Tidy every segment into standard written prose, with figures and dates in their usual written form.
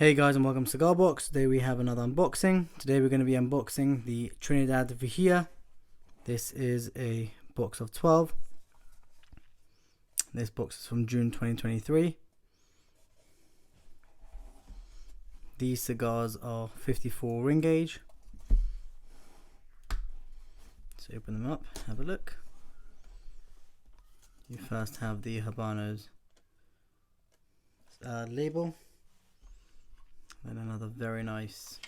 Hey guys, and welcome to Cigar Box. Today we have another unboxing. Today we're going to be unboxing the Trinidad Vigia. This is a box of 12. This box is from June 2023. These cigars are 54 ring gauge. Let's open them up, have a look. You first have the Habanos label. Then another very nice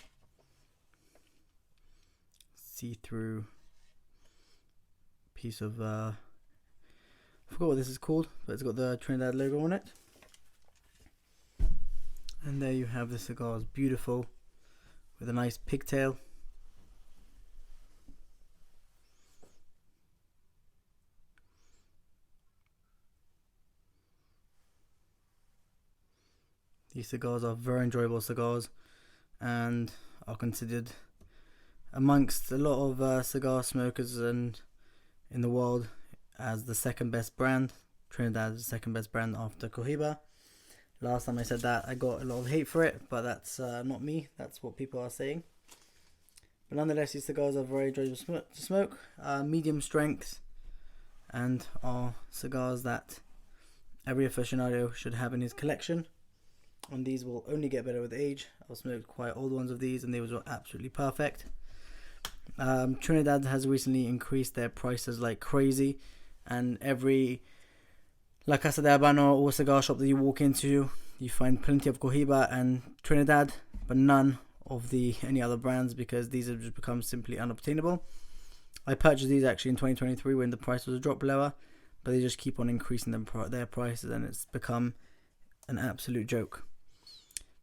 see-through piece of I forgot what this is called, but it's got the Trinidad logo on it. And there you have the cigars, beautiful, with a nice pigtail. These cigars are very enjoyable cigars and are considered amongst a lot of cigar smokers and in the world as the second best brand. Trinidad is the second best brand after Cohiba. Last time I said that, I got a lot of hate for it, but that's not me. That's what people are saying. But nonetheless, these cigars are very enjoyable to smoke, medium strength, and are cigars that every aficionado should have in his collection. And these will only get better with age. I've smoked quite old ones of these and they were absolutely perfect. Trinidad has recently increased their prices like crazy, and every La Casa de Habano or cigar shop that you walk into, you find plenty of Cohiba and Trinidad, but none of any other brands, because these have just become simply unobtainable. I purchased these actually in 2023 when the price was a drop lower, but they just keep on increasing their prices and it's become an absolute joke.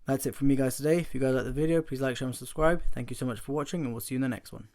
That's it from me guys today. If you guys like the video, please like, share and subscribe. Thank you so much for watching, and we'll see you in the next one.